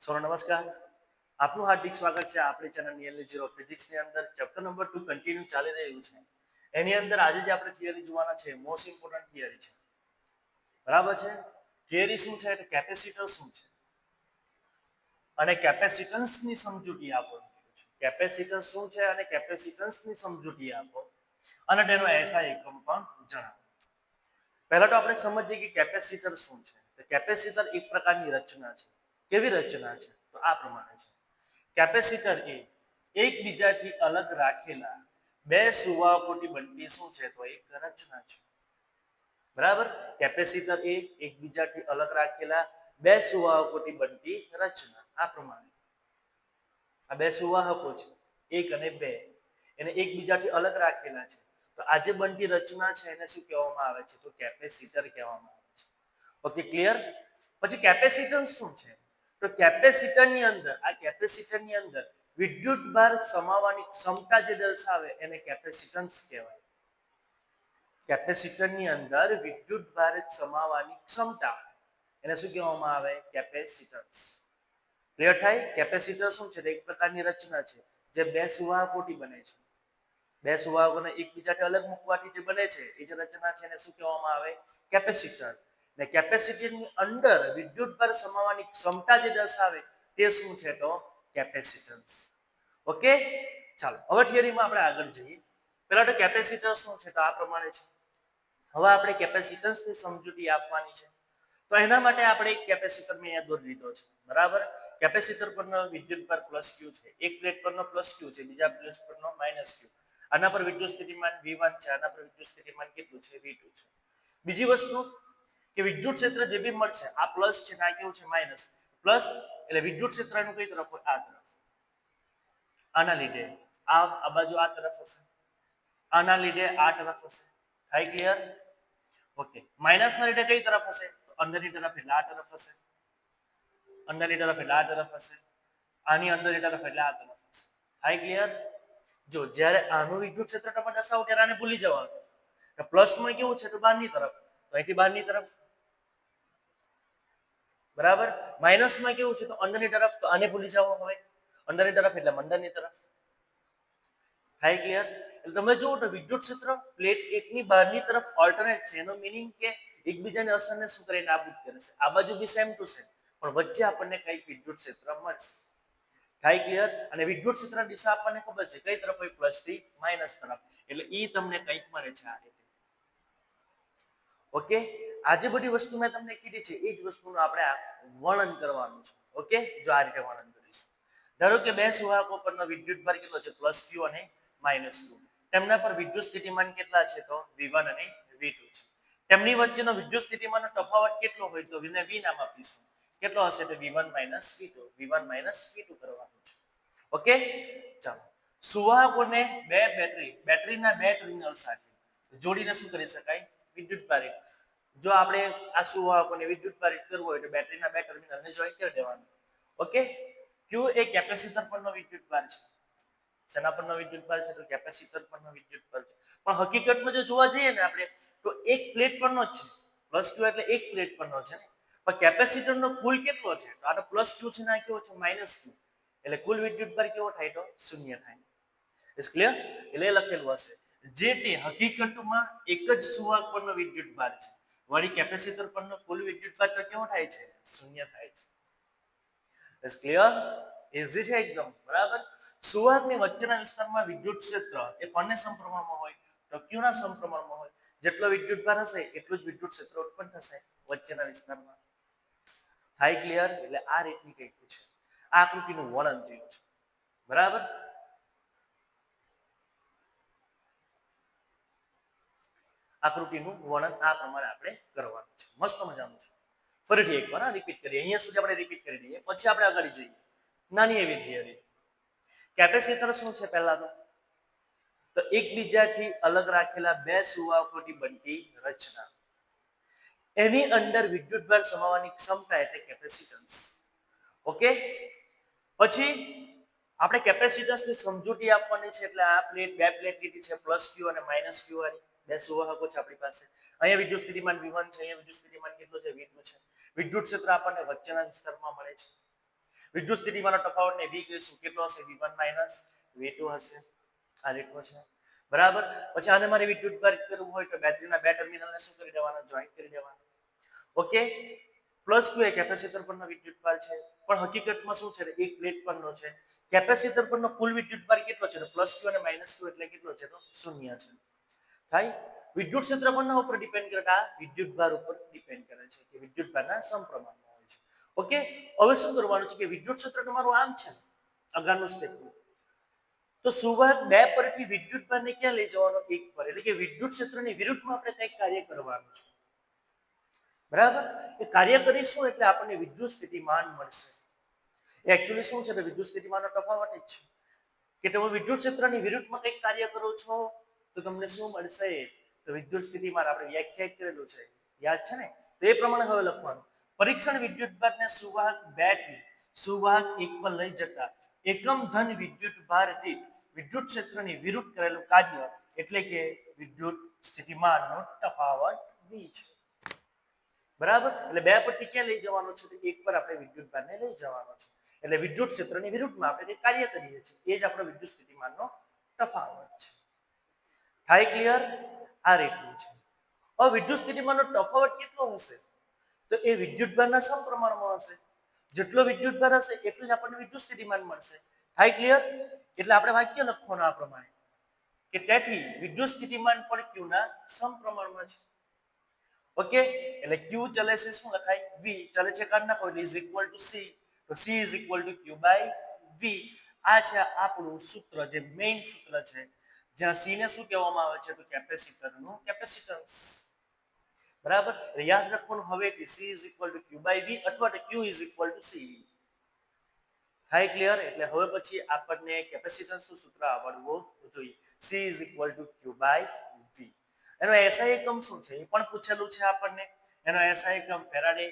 સૌ નમસ્કાર, આપનું હાર્દિક સ્વાગત છે આપણી ચેનલ નિયરલી ઝીરો ફિઝિક્સની અંદર ચેપ્ટર નંબર 2 કન્ટિન્યુ ચાલી રહ્યું છે. એની અંદર આજે જે આપણે થિયરી જોવાના છે મોસ્ટ ઇમ્પોર્ટન્ટ થિયરી છે. બરાબર છે? થિયરી શું છે એટલે કેપેસિટર શું છે અને કેપેસિટન્સની સમજૂતી આપો. કેપેસિટર શું છે અને કેપેસિટન્સની સમજૂતી આપો અને તેનો એસઆઈ એકમ પણ જણાવો. પહેલા તો આપણે સમજીએ કે કેપેસિટર શું છે. તો કેપેસિટર એક પ્રકારની રચના છે. કેવી રચના છે? તો આ પ્રમાણે છે. કેપેસિટર એ એકબીજાથી અલગ રાખેલા બે સુવાહકોથી બનતી શું છે? તો એક રચના છે. બરાબર? કેપેસિટર એ એકબીજાથી અલગ રાખેલા બે સુવાહકોથી બનતી રચના. આ પ્રમાણે આ બે સુવાહકો છે 1 અને 2 એને એકબીજાથી અલગ રાખેલા છે. તો આ જે બનતી રચના છે એને શું કહેવામાં આવે છે? તો કેપેસિટર કહેવામાં આવે છે. Okay, clear? પછી કેપેસિટન્સ શું છે? તો કેપેસિટરની અંદર વિદ્યુત ભાર સમાવવાની ક્ષમતા જે દર્શાવે એને કેપેસિટન્સ કહેવાય. કેપેસિટરની અંદર વિદ્યુત ભાર સમાવવાની ક્ષમતા એને શું કહેવામાં આવે? કેપેસિટન્સ. ક્લિયર થાય? કેપેસિટર શું છે? એક પ્રકારની રચના છે જે બે સુવાહકોથી બને છે. બે સુવાહકોને એકબીજાથી અલગ મૂકવાથી જે બને છે એ જે રચના છે એને શું કહેવામાં આવે? કેપેસિટર. ને કેપેસિટરની અંદર વિદ્યુત ભાર સમાવવાની ક્ષમતા જે દર્શાવે તે શું છે? તો કેપેસિટન્સ. ઓકે, ચાલો હવે થિયરીમાં આપણે આગળ જઈએ. પહેલા તો કેપેસિટર શું છે? તો આ પ્રમાણે છે. હવે આપણે કેપેસિટન્સની સમજૂતી આપવાની છે. તો એના માટે આપણે એક કેપેસિટર મેં અહીંયા દોરી લીધો છે. બરાબર? કેપેસિટર પરનો વિદ્યુત ભાર પ્લસ Q છે. એક પ્લેટ પરનો પ્લસ Q છે, બીજા પ્લેટ પરનો માઇનસ Q. આના પર વિદ્યુત સ્થિતિમાન V1 છે, આના પર વિદ્યુત સ્થિતિમાન કેટલું છે? V2 છે. બીજી વસ્તુ કે વિદ્યુત ક્ષેત્ર જે બી મળશે આ પ્લસ છે ને આ કેવું છે? માઇનસ. પ્લસ એટલે વિદ્યુત ક્ષેત્રનું કઈ તરફ હોય? આ તરફ. આના લીધે આ બાજુ આ તરફ હશે, આના લીધે આ તરફ હશે. થાય ક્લિયર? ઓકે. માઇનસ ના લીધે કઈ તરફ હશે? તો અંદરની તરફ એટલે આ તરફ હશે, અંદરની તરફ એટલે આ તરફ હશે, આની અંદરની તરફ એટલે આ તરફ હશે. થાય ક્લિયર? જો જ્યારે આનું વિદ્યુત ક્ષેત્ર તમે દર્શાવો ત્યારે આને ભૂલી જવાનું. તો પ્લસમાં કેવું છે? તો બહારની તરફ, તો અહીંથી બહારની તરફ. બરાબર? માઇનસમાં કેવું છે? તો અંદરની તરફ, તો આને ભૂલી જાઓ. હવે અંદરની તરફ એટલે અંદરની તરફ. થાય ક્લિયર? એટલે તમે જુઓ તો વિદ્યુત ક્ષેત્ર પ્લેટ એકની બહારની તરફ ઓલ્ટરનેટ છે. એનો મીનિંગ કે એકબીજાની અસરને શું કરે? નાબૂદ કરે છે. આ બાજુ બી સેમ ટુ સેમ, પણ વચ્ચે આપણને કઈ વિદ્યુત ક્ષેત્ર મળશે. થાય ક્લિયર? અને વિદ્યુત ક્ષેત્રની દિશા આપણને ખબર છે કઈ તરફ હોય? પ્લસ થી માઇનસ તરફ. એટલે ઈ તમને કંઈક મળે છે આ રીતે. ઓકે, આ જે બધી વસ્તુ મેં તમને કીધી છે એ જ વસ્તુનું આપણે વર્ણન કરવાનું છે. ઓકે, જો આ રીતે વર્ણન કરીશું. ધારો કે બે સુવાહકો પરનો વિદ્યુત ભાર કેટલો છે? પ્લસ Q અને માઇનસ Q. તેમના પર વિદ્યુત સ્થિતિમાન કેટલા છે? તો V1 અને V2 છે. તેમની વચ્ચેનો વિદ્યુત સ્થિતિમાનનો તફાવત કેટલો હોય? તો એને V નામ આપીશું. કેટલો હશે? તો V1 V2. V1 V2 કરવાનું છે. ઓકે, ચાલો. સુવાહકોને બે બેટરીના બે ટર્મિનલ સાથે જોડીને શું કરી શકાય? વિદ્યુત ભારિત. જો આપણે આ સુવાહકોને વિદ્યુત ભારિત કરવું હોય તો બેટરીના બે ટર્મિનલને જોઈન્ટ કરી દેવાનું. ઓકે, Q એ કેપેસિટર પરનો વિદ્યુત ભાર છે. શેના પરનો વિદ્યુત ભાર છે? તો કેપેસિટર પરનો વિદ્યુત ભાર છે. પણ હકીકતમાં જો જોવા જઈએ ને આપણે તો એક પ્લેટ પરનો જ છે. પ્લસ Q એટલે એક પ્લેટ પરનો છે. પણ કેપેસિટરનો કુલ કેટલો છે? તો આ તો પ્લસ Q છે ને આ કેવો છે? Minus Q. એટલે કુલ વિદ્યુત ભાર કેવો થાય? તો શૂન્ય થાય. Is clear? એટલે લખેલું હશે જે તે હકીકતમાં એક જ સુવાહક પરનો વિદ્યુત ભાર છે. વળી કેપેસિટર પરનો કુલ વિદ્યુત ભાર તો કેવો થાય છે? શૂન્ય થાય છે. Is clear? ઇઝી છે એકદમ. બરાબર? સુવાહકની વચ્ચેના વિસ્તારમાં વિદ્યુત ક્ષેત્ર એ કોને સમપ્રમાણમાં હોય? તો Q ના સમપ્રમાણમાં હોય. જેટલો વિદ્યુત ભાર હશે એટલું જ વિદ્યુત ક્ષેત્ર ઉત્પન્ન થશે વચ્ચેના વિસ્તારમાં. થાય ક્લિયર? એટલે આ રીતની કંઈક છે. આ આકૃતિનું વર્ણન થયું છે. બરાબર? આકૃતિનું વર્ણન આ પ્રમાણે આપણે કરવાનું છે. મસ્ત મજાનું છે. ફરીથી એકવાર રિપીટ કરીએ. અહીંયા સુધી આપણે રિપીટ કરી દઈએ, પછી આપણે આગળ જઈએ. નાની એવી થિયરી. કેપેસિટર શું છે? પહેલા તો એકબીજાથી અલગ રાખેલા બે સુવાહકોથી બનતી રચના. એની અંદર વિદ્યુત ભાર સમાવવાની ક્ષમતા એટલે કેપેસિટન્સ. ઓકે, પછી આપણે કેપેસિટન્સની સમજૂતી આપવાની છે. એટલે આ પ્લેટ બે પ્લેટ લીધી છે પ્લસ Q અને માઇનસ Q વાળી બે સુવાહકો છે આપણી પાસે. અહીંયા વિદ્યુત સ્થિતિમાન V1 છે, અહીંયા વિદ્યુત સ્થિતિમાન કેટલું છે? V2 છે. વિદ્યુત ક્ષેત્ર આપણને વચ્ચેના વિસ્તારમાં મળે છે. વિદ્યુત સ્થિતિમાનનો તફાવતને v કહીશું. કેટલો હશે? v1 માઇનસ v2 હશે. આ રીતનું છે. બરાબર. પછી આને મારે વિદ્યુત ભાર કરવું હોય તો બેટરીના બે ટર્મિનલને શું કરી દેવાના? જોઈન્ટ કરી દેવાના. ઓકે. પ્લસ q એ કેપેસિટર પરનો વિદ્યુત ભાર છે, પણ હકીકતમાં શું છે? એક પ્લેટ પરનો છે. કેપેસિટર પરનો કુલ વિદ્યુત ભાર કેટલો છે? પ્લસ q અને માઇનસ q એટલે કેટલો છે? તો 0 છે. થાય. વિદ્યુત ક્ષેત્ર કોના ઉપર ડિપેન્ડ કરે? આ વિદ્યુત ભાર ઉપર ડિપેન્ડ કરે છે કે વિદ્યુત ભારના સમપ્રમાણમાં હોય છે. ઓકે. હવે શું કરવાનું છે કે વિદ્યુત ક્ષેત્ર તમારું આમ છે, અગાનું સ્ટેપ. તો સુવાહક 2 પરથી વિદ્યુત ભારને ક્યાં લઈ જવાનો? 1 પર. એટલે કે વિદ્યુત ક્ષેત્રની વિરુદ્ધમાં આપણે કંઈક કાર્ય કરવાનું છે. બરાબર. એ કાર્ય કરીશું એટલે આપણને વિદ્યુત સ્થિતિમાન મળશે. એ એકચ્યુઅલી શું છે? વિદ્યુત સ્થિતિમાનનો તફાવત જ છે કે તમે વિદ્યુત ક્ષેત્રની વિરુદ્ધમાં કંઈક કાર્ય કરો છો તો તમને શું મળશે? તો વિદ્યુત સ્થિતિમાન આપણે વ્યાખ્યાયિત કરેલું છે, યાદ છે ને? તો એ પ્રમાણે હવે લખવાનું. પરીક્ષણ વિદ્યુત ભારને સુવાહક 2 થી સુવાહક 1 પર લઈ જતા એકમ ધન વિદ્યુત ભાર દીઠ વિદ્યુત ક્ષેત્રની વિરુદ્ધ કરેલું કાર્ય એટલે કે વિદ્યુત સ્થિતિમાનનો તફાવત v છે. બરાબર. એટલે 2 પરથી ક્યાં લઈ જવાનો છે? 1 પર આપણે વિદ્યુત ભારને લઈ જવાનો છે. એટલે વિદ્યુત ક્ષેત્રની વિરુદ્ધમાં આપણે જે કાર્ય કરીએ છીએ એ જ આપણો વિદ્યુત સ્થિતિમાનનો તફાવત છે. થાય ક્લિયર? આ રીતનું છે. હવે વિદ્યુત સ્થિતિમાનનો તફાવત કેટલો હશે? તો એ વિદ્યુત ભારના સમપ્રમાણમાં હશે. જેટલો વિદ્યુત ભાર હશે એટલું જ આપણને વિદ્યુત સ્થિતિમાન મળશે. થાય ક્લિયર? એટલે આપણે વાક્ય લખવાનું આ પ્રમાણે કે તેથી વિદ્યુત સ્થિતિમાન પણ q ના સમપ્રમાણમાં છે. ઓકે. એટલે q ચલે છે શું લખાય? v ચલે છે કાઢ નાખો એટલે ઇઝ ઇક્વલ ટુ c. તો c is equal to q by v. આ છે આપણું સૂત્ર, જે મેઇન સૂત્ર છે, જ્યાં c ને શું કહેવામાં આવે છે? તો કેપેસિટરનું કેપેસિટન્સ. બરાબર. એટલે યાદ રાખવાનું હવે કે c is equal to q by v અથવા તો q is equal to c. થાય ક્લિયર? એટલે હવે પછી આપણને કેપેસિટન્સનું સૂત્ર આવડવું જોઈએ. c is equal to q by v. એનો એસઆઈ એકમ શું છે એ પણ પૂછેલું છે આપણને. એનો એસઆઈ એકમ ફેરાડે,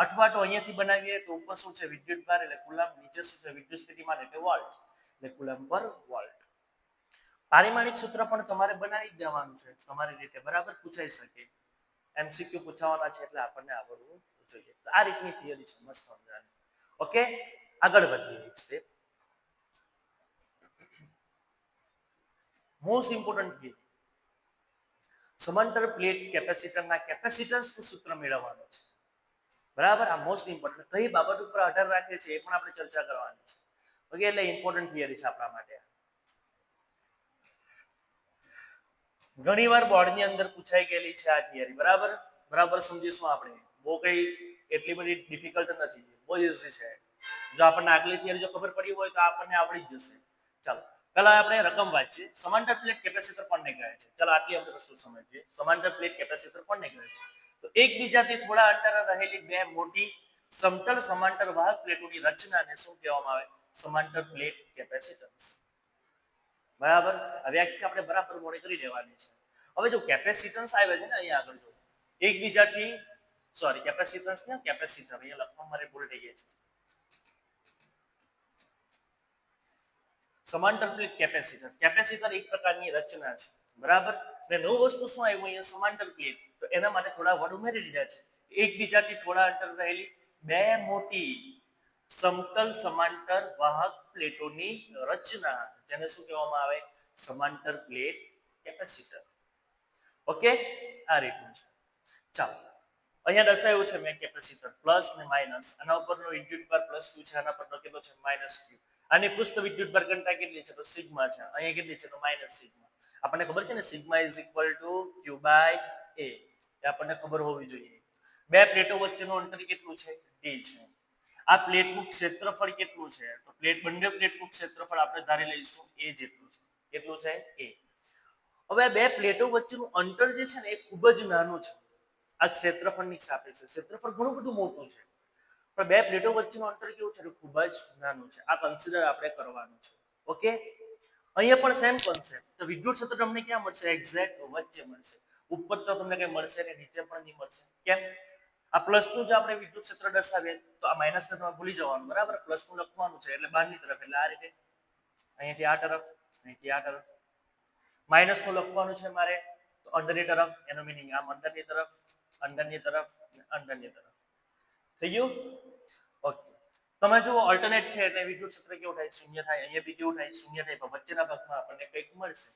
અથવા તો અહીંયાથી બનાવીએ તો ઉપર શું છે? વિદ્યુત ભાર એટલે કુલમ, નીચે શું છે? વિદ્યુત સ્થિતિમાન એટલે વોલ્ટ, એટલે કુલમ પર વોલ્ટ. પારિમાણિક સૂત્ર પણ તમારે બનાવી જ દેવાનું છે તમારી રીતે. બરાબર. પૂછાઈ શકે, એમસીક્યુ પૂછાવાના છે એટલે આપણને આવડવું જોઈએ. તો આ રીતની થિયરી છે, મસ્ત સમજાવી. ઓકે. આગળ વધીએ એક સ્ટેપ. મોસ્ટ ઇમ્પોર્ટન્ટ થિયરી, સમાંતર પ્લેટ કેપેસિટરના કેપેસિટન્સનું સૂત્ર મેળવવાનું છે. બરાબર. આ મોસ્ટ ઇમ્પોર્ટન્ટ કઈ બાબત ઉપર આધાર રાખે છે એ પણ આપણે ચર્ચા કરવાની છે. ઓકે. એટલે ઇમ્પોર્ટન્ટ થિયરી છે આપણા માટે. ઘણીવાર બોર્ડની અંદર પૂછાઈ ગયેલી છે આ થિયરી. બરાબર. બરાબર સમજીશું આપણે. બહુ કઈ એટલી બધી ડિફિકલ્ટ નથી, બહુ ઇઝી છે. જો આપણને આગલી થિયરી જો ખબર પડી હોય તો આપણને આવડી જ જશે. ચાલો પહેલા આપણે રકમ વાંચીએ. સમાંતર પ્લેટ કેપેસિટર કોને કહે છે? ચાલો આટલી આપણે વસ્તુ સમજીએ. સમાંતર પ્લેટ કેપેસિટર કોને કહે છે? તો એકબીજાથી થોડા અંતરે રહેલી બે મોટી સમતલ સમાંતર વાહક પ્લેટોની રચનાને શું કહેવામાં આવે? સમાંતર પ્લેટ કેપેસિટન્સ. બરાબર. આ વ્યાખ્યા આપણે બરાબર મોડે કરી દેવાની છે. હવે જો કેપેસિટન્સ આવે છે ને અહીંયા આગળ જો એકબીજાથી કેપેસિટન્સ ને કેપેસિટર અહીંયા લખવા મારે ભૂલ થઈ ગઈ છે. સમાંતર પ્લેટ કેપેસિટર. કેપેસિટર એક પ્રકારની રચના છે. બરાબર. અને નવું વસ્તુ શું આવ્યું અહીંયા? સમાંતર પ્લેટ. તો એના માટે થોડા વર્ડ ઉમેરી દીધા છે. એકબીજાથી થોડા અંતર રહેલી બે મોટી સમતલ સમાંતર વાહક પ્લેટોની રચના, જેને શું કહેવામાં આવે? સમાંતર પ્લેટ કેપેસિટર. ઓકે. આ રીતનું છે. ચાલો અહીંયા દર્શાવ્યું છે મેં કેપેસિટર પ્લસ ને માઇનસ. આના ઉપરનો વિદ્યુત ભાર પ્લસ q છે, આના પરનો કેટલો છે? Minus q. આની પૃષ્ઠ વિદ્યુત ભાર ઘનતા કેટલી છે? તો સિગ્મા છે. અહીંયા કેટલી છે? તો માઇનસ સિગ્મા. આપણને ખબર છે ને sigma is equal to q by a. એ આપણને ખબર હોવી જોઈએ. બે પ્લેટો વચ્ચેનું અંતર કેટલું છે? d છે. આ પ્લેટનું ક્ષેત્રફળ કેટલું છે? તો બંને પ્લેટનું ક્ષેત્રફળ આપણે ધારી લઈશું a જેટલું છે. કેટલું છે? a. હવે બે પ્લેટો વચ્ચેનું અંતર જે છે ને એ ખૂબ જ નાનું છે. આ ક્ષેત્રફળની સાપેક્ષે ક્ષેત્રફળ ઘણું બધું મોટું છે, પણ બે પ્લેટો વચ્ચેનું અંતર કેવું છે? ખૂબ જ નાનું છે. આ કન્સિડર આપણે કરવાનું છે. ઓકે. અહીંયા પણ સેમ કોન્સેપ્ટ. તો વિદ્યુત ક્ષેત્ર તમને ક્યાં મળશે? એક્ઝેક્ટ વચ્ચે મળશે. ઉપર તો તમને કઈ મળશે ને નીચે પણ નહીં મળશે. કેમ? આ પ્લસ નું જો આપણે વિદ્યુત ક્ષેત્ર દર્શાવીએ તો આ માઇનસ ને તમે ભૂલી જવાનું. બરાબર. પ્લસ નું લખવાનું છે એટલે બહારની તરફ, એટલે આ રીતે અહીંયાથી આ તરફ, અહીંથી આ તરફ. માઇનસ નું લખવાનું છે મારે તો અંદરની તરફ, એનો મીનિંગ આમ અંદરની તરફ, અંદરની તરફ, અંદરની તરફ. થઈ ગયું? ઓકે. તમે જુઓ ઓલ્ટરનેટ છે એટલે વિદ્યુત ક્ષેત્ર કેવું થાય શૂન્ય થાય, અહીંયા બી કેવું થાય શૂન્ય થાય, પણ વચ્ચેના ભાગમાં આપણને કંઈક મળશે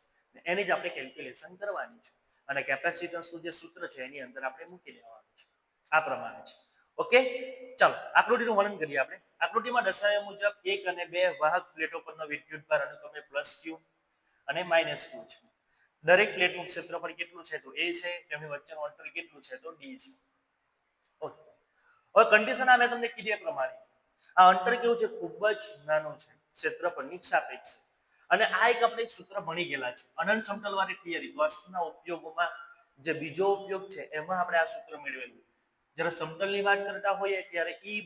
એની જ આપણે કેલ્ક્યુલેશન કરવાની છે અને કેપેસિટન્સનું જે સૂત્ર છે એની અંદર આપણે મૂકી દેવાનું છે આ પ્રમાણે છે. ઓકે, ચાલો આકૃતિનું વર્ણન કરીએ આપણે. આકૃતિમાં દર્શાવ્યા મુજબ 1 અને 2 વાહક પ્લેટો પરનો વિદ્યુતભાર અનુક્રમે +q અને -q છે. દરેક પ્લેટનું ક્ષેત્રફળ કેટલું છે તો a છે, તેમની વચ્ચેનું અંતર કેટલું છે તો d છે. ઓકે, હવે કન્ડિશન આ મેં તમને કીધી એ પ્રમાણે આ અંતર કેવું છે ખૂબ જ નાનું છે ક્ષેત્રફળની સાપેક્ષ અને આ એક આપણે સૂત્ર ભણી ગયેલા છે અનંત સમતલવાળી થિયરી વસ્તુના ઉપયોગોમાં જે બીજો ઉપયોગ છે એમાં આપણે આ સૂત્ર મેળવેલું. જ્યારે સમતલની વાત કરતા હોઈએ ત્યારે E =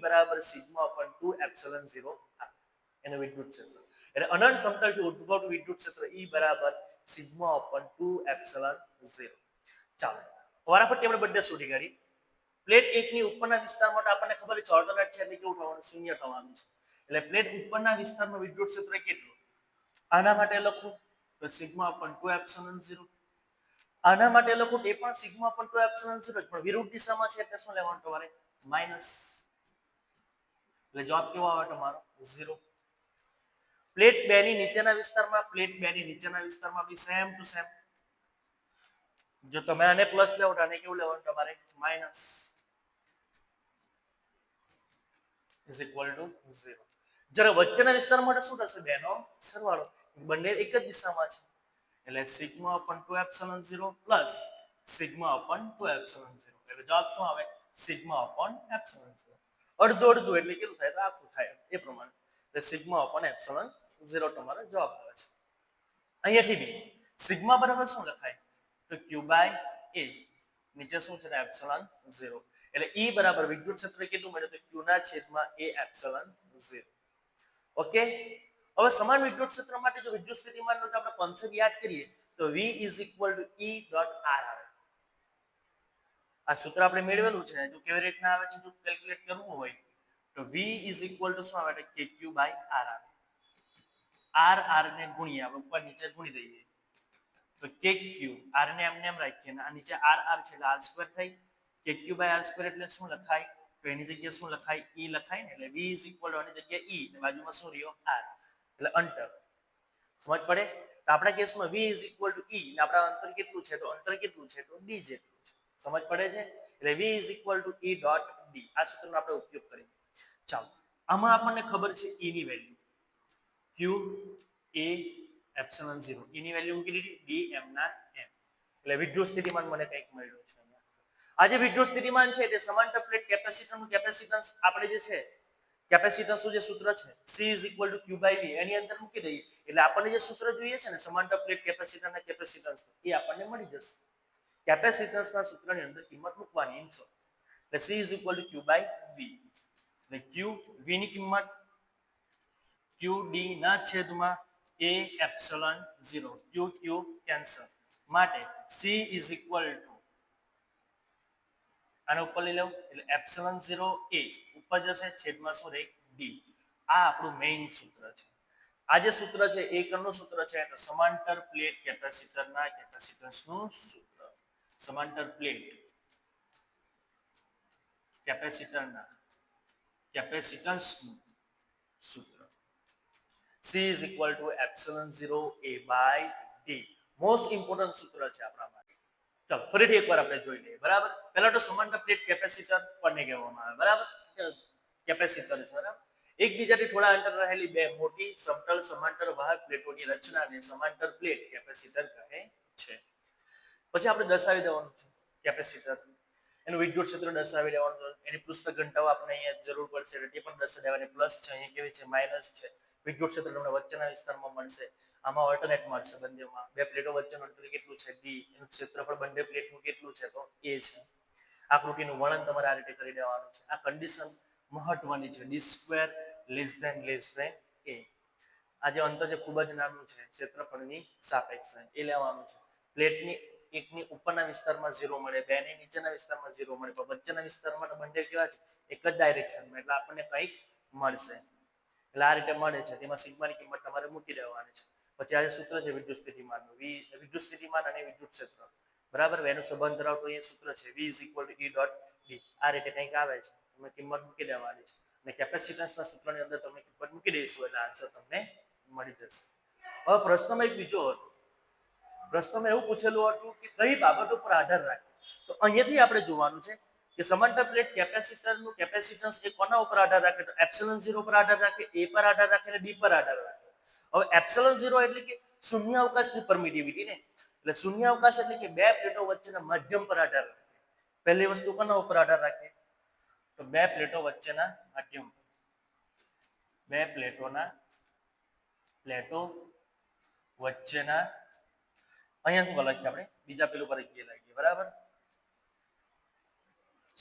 σ/2ε0 એનું વિદ્યુત ક્ષેત્ર. એટલે અનંત સમતલથી ઉદ્ભવતું વિદ્યુત ક્ષેત્ર E = σ/2ε0. ચાલો વારાફરતી આપણે બધે શોધી કાઢી. પ્લેટ 1 ની ઉપરના વિસ્તાર માટે આપણને ખબર છે ઓર્ડિનેટ છે એટલે કેવું થવાનું શૂન્ય થવાનું છે. એટલે પ્લેટ ઉપરના વિસ્તારનું વિદ્યુત ક્ષેત્ર કેટલું આના માટે લખું તો σ/2ε0. આના માટે લખું એ પણ σ/2ε0 પણ વિરુદ્ધ દિશામાં છે એટલે શું લેવાનું તમારે માઈનસ. એટલે જવાબ કેવો આવે તમારો 0. પ્લેટ 2 ની નીચેના વિસ્તારમાં બી સેમ ટુ સેમ. જો તમે આને પ્લસ લેવો તો આને કેવું લેવાનું તમારે માઈનસ ઇઝ ઇક્વલ ટુ 0. જ્યારે વચ્ચેના વિસ્તાર માટે શું થશે બેનો સરવાળો બંને એક જ દિશામાં છે એટલે σ/2ε0 પ્લસ σ/2ε0 એટલે જવાબ શું આવે σ/ε0. અડધું અડધું એટલે કેટલું થાય તો આખું થાય એ પ્રમાણે એટલે σ/ε0 તમારો જવાબ આવે છે. અહીંયાથી બી સિગ્મા બરાબર શું લખાય તો q/a નીચે શું છે એપ્સિલોન 0 એટલે E બરાબર વિદ્યુત ક્ષેત્ર કેટલું મળે તો q ના છેદમાં a એપ્સિલોન 0. ઓકે, હવે સમાન વિદ્યુત ક્ષેત્ર માટે જો વિદ્યુત સ્થિતિમાનનો આપણે કોન્સેપ્ટ યાદ કરીએ તો V = E.R આવે. આ સૂત્ર આપણે મેળવેલું છે જો કેવી રીતના આવે છે જો કેલ્ક્યુલેટ કરવું હોય તો V = શું આવે kq/r આવે. r ને ગુણીએ આપણે ઉપર નીચે ગુણી દઈએ તો kq r ને એમને એમ રાખીએ અને આ નીચે r છે એટલે r² થઈ kq/r² એટલે શું લખાય તો એની જગ્યાએ શું લખાય E લખાય ને એટલે V = આની જગ્યાએ E અને બાજુમાં શું રહ્યો r એટલે અંતર. સમજ પડે તો આપણા કેસમાં V = E એટલે આપણા અંતર કેટલું છે તો અંતર કેટલું છે તો d જેટલું છે. સમજ પડે છે એટલે V = E.D આ સૂત્રનો આપણે ઉપયોગ કરીએ. ચાલો આમાં આપણને ખબર છે E ની value q a epsilon 0 E ની વેલ્યુ મૂકી દીધી d m ના m એટલે વિદ્યુત સ્થિતિમાન મને કંઈક મળ્યું છે. આજે વિદ્યુત સ્થિતિમાન છે તે સમાંતર પ્લેટ કેપેસિટરનું કેપેસિટન્સ આપણે જે છે કેપેસિટન્સનું જે સૂત્ર છે C = q/v એની અંદર મૂકી દઈએ એટલે આપણને જે સૂત્ર જોઈએ છે ને સમાંતર પ્લેટ કેપેસિટરના કેપેસિટન્સ એ આપણને મળી જશે. કેપેસિટન્સના સૂત્રની અંદર કિંમત મૂકવાની ઇનસો એટલે C = q/v એટલે q v ની કિંમત qd ના છેદમાં a એપ્સિલોન 0 q કેન્સલ માટે C = આને ઉપર લઈ લઉં એટલે એપ્સિલોન 0 a ઉપર જશે છેદમાં શું રહે d. આ આપણું મેઇન સૂત્ર છે. આ જે સૂત્ર છે એ કનું સૂત્ર છે તો સમાંતર પ્લેટ કેપેસિટરના કેપેસિટન્સનું સૂત્ર. સમાંતર પ્લેટ કેપેસિટરના કેપેસિટન્સનું સૂત્ર C = epsilon 0 a/d. Most important સૂત્ર છે આપણા માટે. ચાલો ફરીથી એકવાર આપણે જોઈ લઈએ બરાબર. પહેલા તો સમાંતર પ્લેટ કેપેસિટર કોને કહેવામાં આવે બરાબર કેપેસિટર છે બરાબર. એકબીજાથી થોડા અંતર રહેલી બે મોટી સમતલ સમાંતર વાહક પ્લેટોની રચનાને સમાંતર પ્લેટ કેપેસિટર કહે છે. પછી આપણે દર્શાવી દેવાનું છે કેપેસિટર એનું વિદ્યુત ક્ષેત્ર દર્શાવી દેવાનું છે. એની પૃષ્ઠ ઘનતાઓ આપણે અહીંયા જરૂર પડશે એટલે તે પણ દર્શાવી દેવાની. પ્લસ છે અહીંયા કેવી છે માઈનસ છે. વિદ્યુત ક્ષેત્ર તમને વચ્ચેના વિસ્તારમાં મળશે. આમાં ઓલ્ટરનેટ મળશે બંનેમાં. બે પ્લેટો વચ્ચેનું અંતર કેટલું છે d એનું ક્ષેત્રફળ બંને પ્લેટનું કેટલું છે તો a છે. આકૃતિનું વર્ણન તમારે આ રીતે કરી દેવાનું છે. આ કન્ડિશન મહત્વની છે d² < a. આ જે અંતર છે ખૂબ જ નાનું છે ક્ષેત્રફળની સાપેક્ષ એ લેવાનું છે. પ્લેટની એકની ઉપરના વિસ્તારમાં 0 મળે, બેની નીચેના વિસ્તારમાં 0 મળે, પણ વચ્ચેના વિસ્તારમાં બંને કેવા છે એક જ ડાયરેક્શનમાં એટલે આપણને કંઈક મળશે. એટલે આ રીતે મળે છે તેમાં સિગ્માની કિંમત તમારે મૂકી દેવાની છે. પછી આ સૂત્ર છે વિદ્યુત સ્થિતિમાનનું વિદ્યુત સ્થિતિમાન અને વિદ્યુત ક્ષેત્ર બરાબર એનું સંબંધ ધરાવતું અહીંયા સૂત્ર છે V = E.D. આ રીતે કંઈક આવે છે એમાં કિંમત મૂકી દેવાની છે. અને કેપેસિટન્સના સૂત્રની અંદર તમે કિંમત મૂકી દઈશું એટલે આન્સર તમને મળી જશે. હવે પ્રશ્નમાં એક બીજો હતો. પ્રશ્નમાં એવું પૂછેલું હતું કે કઈ બાબતો પર આધાર રાખે. તો અહીંયાથી આપણે જોવાનું છે કે સમાંતર પ્લેટ કેપેસિટરનું કેપેસિટન્સ એ કોના ઉપર આધાર રાખે? તો એપ્સિલોન 0 પર આધાર રાખે, એ પર આધાર રાખે અને ડી પર આધાર રાખે. હવે એપ્સિલોન 0 એટલે કે શૂન્યાવકાશની પરમિટિવિટી ને, એટલે શૂન્યાવકાશ એટલે કે બે પ્લેટો વચ્ચેના માધ્યમ પર આધાર રાખે. પહેલી વસ્તુ કોના ઉપર આધાર રાખે? તો બે પ્લેટો વચ્ચેના માધ્યમ, બે પ્લેટો વચ્ચેના, અહીંયા શું લખીએ આપણે બીજા પેલું પર લખીએ, બરાબર?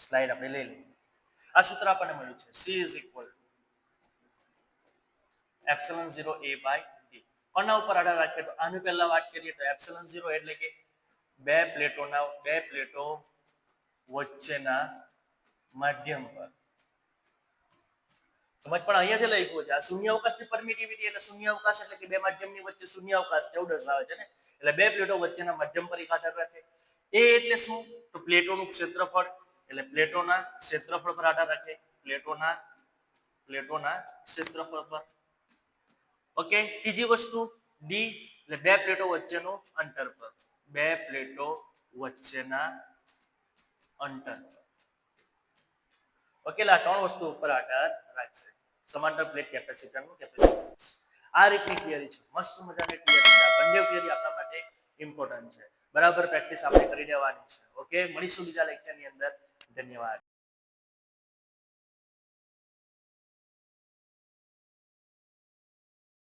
સ્લાઇડ આપણે લઈ લઈએ. આ સૂત્ર આપણને મળ્યું છે C is equal epsilon 0 A by D. કોના ઉપર આધાર રાખીએ? તો આની પહેલા વાત કરીએ તો એપ્સિલોન 0 એટલે કે બે પ્લેટો વચ્ચેના માધ્યમ પર. સમજ પણ અહીંયાથી લખ્યું છે. આ શૂન્યાવકાશની પરમિટિવિટી એટલે શૂન્યાવકાશ એટલે કે બે માધ્યમની વચ્ચે શૂન્યાવકાશ છે એવું દર્શાવે છે ને. એટલે બે પ્લેટો વચ્ચેના માધ્યમ પર આધાર રાખે. એ એટલે શું? તો પ્લેટોનું ક્ષેત્રફળ, એટલે પ્લેટોના ક્ષેત્રફળ પર આધાર રાખે. પ્લેટોના ક્ષેત્રફળ પર. ઓકે. ત્રીજી વસ્તુ ડી એટલે બે પ્લેટો વચ્ચેનું અંતર પર, બે પ્લેટો વચ્ચેના અંતર. ઓકે. આ ત્રણ વસ્તુ ઉપર આધાર રાખશે સમાંતર પ્લેટ કેપેસિટરનું કેપેસિટન્સ. આ રીતની થિયરી છે, મસ્ત મજાની થિયરી છે. આ બંને થિયરી આપણા માટે ઇમ્પોર્ટન્ટ છે. બરાબર પ્રેક્ટિસ આપણે કરી દેવાની છે. ઓકે. મળીશું બીજા લેક્ચરની અંદર. ધન્યવાદ.